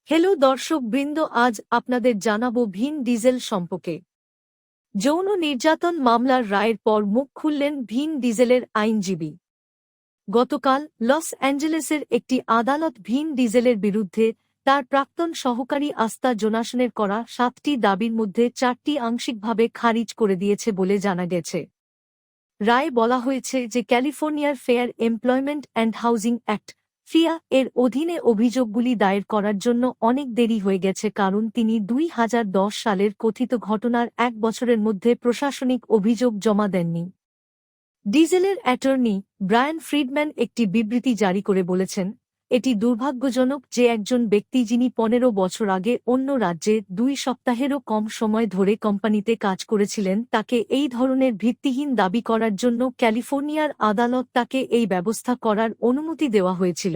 Hello দর্শকবৃন্দ, আজ আপনাদের জানাবো ভিন ডিজেল সম্পর্কে। যৌন নির্যাতন মামলার রায়ের পর মুখ খুললেন ভিন ডিজেলের আইনজীবী। গতকাল লস অ্যাঞ্জেলেসের একটি আদালত ভিন ডিজেলের বিরুদ্ধে তার প্রাক্তন সহকারী আস্তা জোনাসনের করা 7টি দাবির মধ্যে 4টি আংশিকভাবে খারিজ করে দিয়েছে বলে জানা গেছে। রায়ে বলা হয়েছে যে ক্যালিফোর্নিয়ার fair employment and housing act ফিয়া এর অধীনে অভিযোগগুলি দায়ের করার জন্য অনেক দেরি হয়ে গেছে, কারণ তিনি 2010 সালের কথিত ঘটনার 1 বছরের মধ্যে প্রশাসনিক অভিযোগ জমা দেননি। ডিজেলের অ্যাটর্নি ব্রায়ান ফ্রিডম্যান একটি বিবৃতি জারি করে বলেছেন, এটি দুর্ভাগ্যজনক যে একজন ব্যক্তি যিনি 15 বছর আগে অন্য রাজ্যে 2 সপ্তাহেরও কম সময় ধরে কোম্পানিতে কাজ করেছিলেন তাকে এই ধরনের ভিত্তিহীন দাবি করার জন্য ক্যালিফোর্নিয়ার আদালত তাকে এই ব্যবস্থা করার অনুমতি দেওয়া হয়েছিল।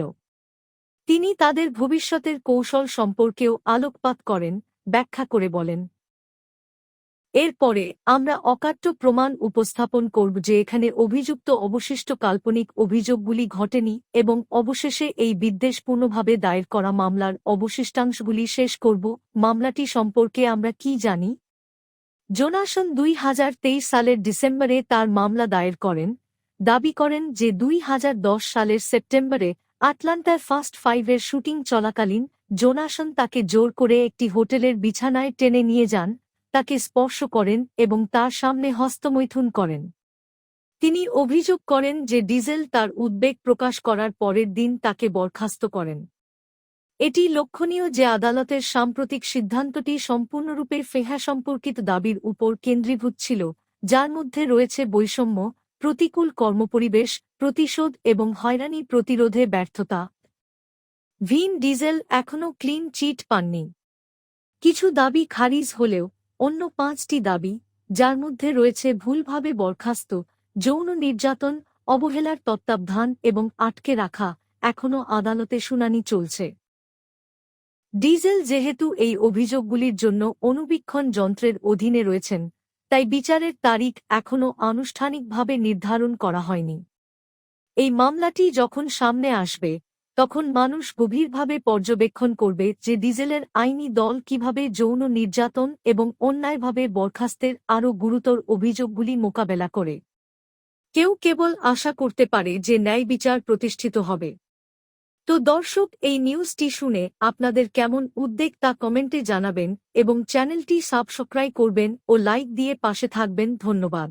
তিনি তাদের ভবিষ্যতের কৌশল সম্পর্কেও আলোকপাত করেন, ব্যাখ্যা করে বলেন, এরপরে আমরা অকাট্য প্রমাণ উপস্থাপন করব যে এখানে অভিযুক্ত অবশিষ্ট কাল্পনিক অভিযোগগুলি ঘটেনি এবং অবশেষে এই বিদ্বেষপূর্ণভাবে দায়ের করা মামলার অবশিষ্টাংশগুলি শেষ করব। মামলাটি সম্পর্কে আমরা কি জানি? জোনাসন 2023 সালের ডিসেম্বরে তার মামলা দায়ের করেন, দাবি করেন যে 2010 সালের সেপ্টেম্বরে আটলান্টার ফাস্ট ফাইভের শুটিং চলাকালীন জোনাসন তাকে জোর করে একটি হোটেলের বিছানায় টেনে নিয়ে যান, তাকে স্পর্শ করেন এবং তার সামনে হস্তমৈথুন করেন। তিনি অভিযোগ করেন যে ডিজেল তার উদ্বেগ প্রকাশ করার পরের দিন তাকে বরখাস্ত করেন। এটি লক্ষণীয় যে আদালতের সাম্প্রতিক সিদ্ধান্তটি সম্পূর্ণরূপে ফেহা সম্পর্কিত দাবির উপর কেন্দ্রীভূত ছিল, যার মধ্যে রয়েছে বৈষম্য, প্রতিকূল কর্মপরিবেশ, প্রতিশোধ এবং হয়রানি প্রতিরোধে ব্যর্থতা। ভিন ডিজেল এখনও ক্লিন চিট পাননি। কিছু দাবি খারিজ হলেও অন্য 5টি দাবি, যার মধ্যে রয়েছে ভুলভাবে বরখাস্ত, যৌন নির্যাতন, অবহেলার তত্ত্বাবধান এবং আটকে রাখা, এখনও আদালতে শুনানি চলছে। ডিজেল যেহেতু এই অভিযোগগুলির জন্য অনুবীক্ষণ যন্ত্রের অধীনে রয়েছেন, তাই বিচারের তারিখ এখনও আনুষ্ঠানিকভাবে নির্ধারণ করা হয়নি। এই মামলাটি যখন সামনে আসবে তখন মানুষ গভীরভাবে পর্যবেক্ষণ করবে যে ডিজেলের আইনি দল কিভাবে যৌন নির্যাতন এবং অন্যায়ভাবে বরখাস্তের আরও গুরুতর অভিযোগগুলি মোকাবেলা করে। কেউ কেবল আশা করতে পারে যে ন্যায় বিচার প্রতিষ্ঠিত হবে। তো দর্শক, এই নিউজটি শুনে আপনাদের কেমন উদ্বেগ তা কমেন্টে জানাবেন এবং চ্যানেলটি সাবস্ক্রাইব করবেন ও লাইক দিয়ে পাশে থাকবেন। ধন্যবাদ।